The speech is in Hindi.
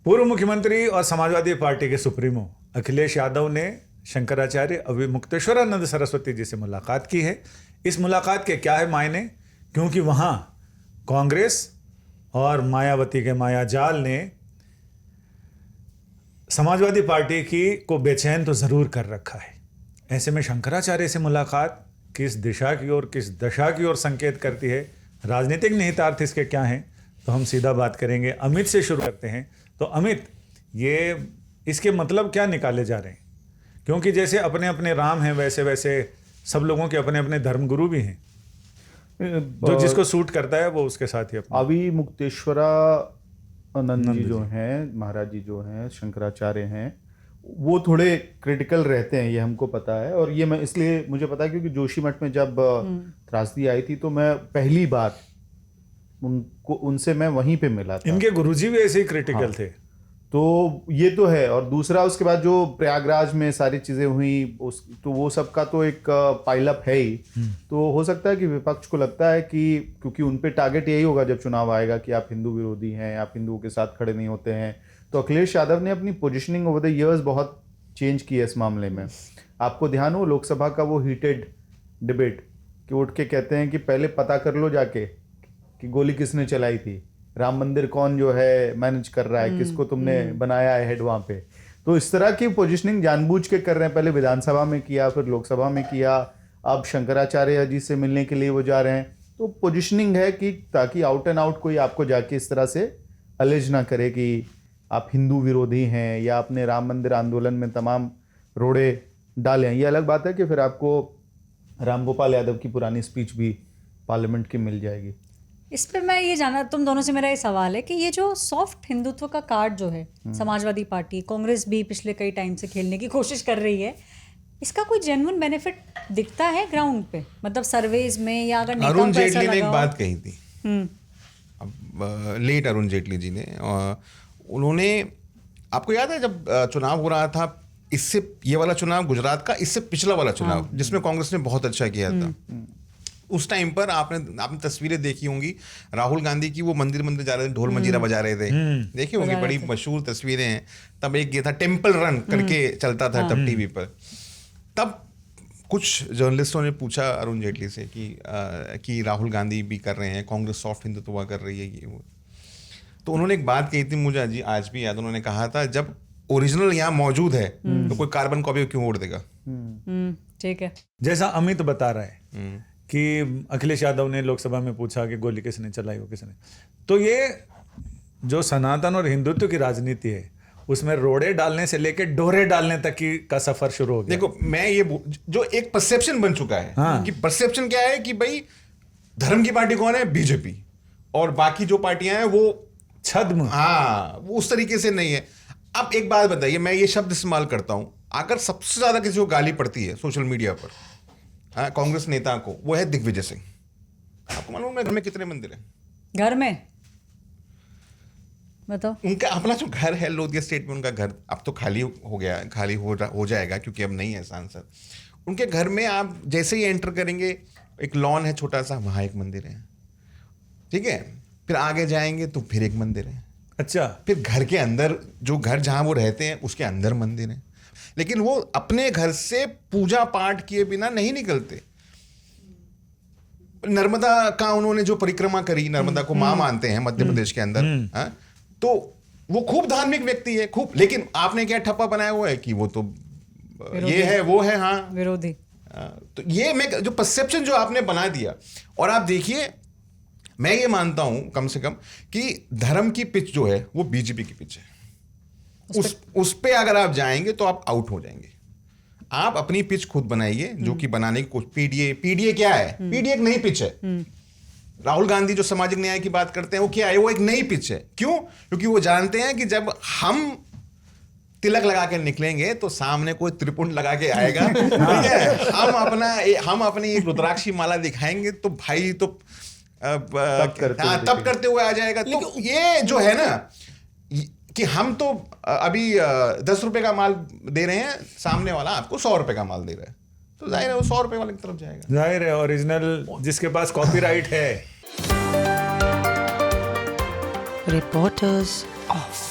पूर्व मुख्यमंत्री और समाजवादी पार्टी के सुप्रीमो अखिलेश यादव ने शंकराचार्य अभिमुक्तेश्वरानंद सरस्वती जी से मुलाकात की है। इस मुलाकात के क्या है मायने, क्योंकि वहाँ कांग्रेस और मायावती के मायाजाल ने समाजवादी पार्टी को बेचैन तो ज़रूर कर रखा है। ऐसे में शंकराचार्य से मुलाकात किस दिशा की ओर, किस दशा की ओर संकेत करती है, राजनीतिक निहितार्थ इसके क्या हैं, तो हम सीधा बात करेंगे। अमित से शुरू करते हैं। तो अमित, ये इसके मतलब क्या निकाले जा रहे हैं? क्योंकि जैसे अपने अपने राम हैं, वैसे वैसे सब लोगों के अपने अपने धर्मगुरु भी हैं। जो जिसको सूट करता है वो उसके साथ ही अपना। अभी मुक्तेश्वरानंद जी जो हैं, महाराज जी जो हैं, शंकराचार्य हैं, वो थोड़े क्रिटिकल रहते हैं, ये हमको पता है। और ये मैं इसलिए मुझे पता है क्योंकि जोशीमठ में जब त्रासदी आई थी तो मैं पहली बार उनसे मैं वहीं पे मिला था। इनके गुरुजी भी ऐसे ही क्रिटिकल थे। तो ये तो है। और दूसरा, उसके बाद जो प्रयागराज में सारी चीजें हुई तो वो सबका तो एक पाइलअप है ही। तो हो सकता है कि विपक्ष को लगता है कि क्योंकि उन पे टारगेट यही होगा जब चुनाव आएगा कि आप हिंदू विरोधी हैं, आप हिंदुओं के साथ खड़े नहीं होते हैं। तो अखिलेश यादव ने अपनी पोजिशनिंग ओवर द ईयर्स बहुत चेंज की है इस मामले में। आपको ध्यान हो लोकसभा का वो हीटेड डिबेट कि उठ के कहते हैं कि पहले पता कर लो जाके कि गोली किसने चलाई थी, राम मंदिर कौन जो है मैनेज कर रहा है, किसको तुमने बनाया है हेड वहां पे। तो इस तरह की पोजीशनिंग जानबूझ के कर रहे हैं। पहले विधानसभा में किया, फिर लोकसभा में किया, अब शंकराचार्य जी से मिलने के लिए वो जा रहे हैं। तो पोजीशनिंग है कि ताकि आउट एंड आउट कोई आपको जाके इस तरह से अलेज ना करे कि आप हिंदू विरोधी हैं या अपने राम मंदिर आंदोलन में तमाम रोड़े डालें। ये अलग बात है कि फिर आपको रामगोपाल यादव की पुरानी स्पीच भी पार्लियामेंट की मिल जाएगी। इस पे मैं ये जानना, तुम दोनों से मेरा ये सवाल है कि ये जो सॉफ्ट हिंदुत्व का कार्ड जो है समाजवादी पार्टी, कांग्रेस भी पिछले कई टाइम से खेलने की कोशिश कर रही है, इसका कोई जेन्युइन बेनिफिट दिखता है ग्राउंड पे? मतलब सर्वेज में या अगर नेताओं अरुण को ऐसा जेटली ने एक लगा बात कही थी, लेट अरुण जेटली जी ने, उन्होंने, आपको याद है जब चुनाव हो रहा था, इससे ये वाला चुनाव गुजरात का, इससे पिछला वाला चुनाव जिसमें कांग्रेस ने बहुत अच्छा किया था, उस टाइम पर आपने तस्वीरें देखी होंगी, राहुल गांधी की वो मंदिर जा रहे थे, ढोल मंजीरा बजा रहे थे, देखी होंगी, बड़ी मशहूर तस्वीरें हैं। तब एक ये था टेम्पल रन करके चलता था तब टीवी पर। तब कुछ जर्नलिस्टों ने पूछा अरुण जेटली से कि राहुल गांधी भी कर रहे हैं, कांग्रेस सॉफ्ट हिंदुत्व कर रही है, ये वो। तो उन्होंने एक बात कही थी, मुझे आज भी याद, उन्होंने कहा था जब ओरिजिनल यहाँ मौजूद है तो कोई कार्बन कॉपी क्यों वोट देगा। ठीक है। जैसा अमित बता रहा है कि अखिलेश यादव ने लोकसभा में पूछा कि गोली किसने चलाई, वो किसने, तो ये जो सनातन और हिंदुत्व की राजनीति है उसमें रोड़े डालने से लेकर डोरे डालने तक का सफर शुरू हो गया। देखो, मैं ये जो एक परसेप्शन बन चुका है, कि परसेप्शन क्या है कि भाई धर्म की पार्टी कौन है, बीजेपी, और बाकी जो पार्टियां हैं वो छद्म, वो उस तरीके से नहीं है। अब एक बात बताइए, मैं ये शब्द इस्तेमाल करता हूं, अगर सबसे ज्यादा किसी को गाली पड़ती है सोशल मीडिया पर कांग्रेस नेता को, वो है दिग्विजय सिंह। आपको मालूम है घर में कितने मंदिर हैं? घर में बताओ। उनका अपना जो घर है लोधिया स्टेट में, उनका घर अब तो खाली हो गया, खाली हो जाएगा क्योंकि अब नहीं है सांसद। उनके घर में आप जैसे ही एंटर करेंगे, एक लॉन है छोटा सा, वहां एक मंदिर है, ठीक है, फिर आगे जाएंगे तो फिर एक मंदिर है, अच्छा, फिर घर के अंदर, जो घर जहां वो रहते हैं उसके अंदर मंदिर है। लेकिन वो अपने घर से पूजा पाठ किए बिना नहीं निकलते। नर्मदा का उन्होंने जो परिक्रमा करी, नर्मदा को मां मानते हैं मध्य प्रदेश के अंदर, तो वो खूब धार्मिक व्यक्ति है, खूब। लेकिन आपने क्या ठप्पा बनाया हुआ है कि वो तो ये है, वो है, हाँ विरोधी। तो ये मैं जो परसेप्शन जो आपने बना दिया, और आप देखिए, मैं ये मानता हूं कम से कम कि धर्म की पिच जो है वो बीजेपी की पिच है। उस पे अगर आप जाएंगे तो आप आउट हो जाएंगे। आप अपनी पिच खुद बनाइए, जो कि बनाने की कोशिश। पीडीए क्या है? पीडीए एक नई पिच है। राहुल गांधी जो सामाजिक न्याय की बात करते हैं, वो क्या है? वो एक नई पिच है। क्यों? क्योंकि वो जानते हैं कि जब हम तिलक लगा के निकलेंगे तो सामने कोई त्रिपुंड लगा के आएगा, ठीक है, हम अपनी एक रुद्राक्षी माला दिखाएंगे तो भाई तो तब करते हुए आ जाएगा। तो ये जो है ना कि हम तो अभी 10 रुपए का माल दे रहे हैं, सामने वाला आपको 100 रुपए का माल दे रहा है, तो जाहिर है वो 100 रुपए वाले की तरफ जाएगा। जाहिर है, ओरिजिनल जिसके पास कॉपीराइट है। Reporters of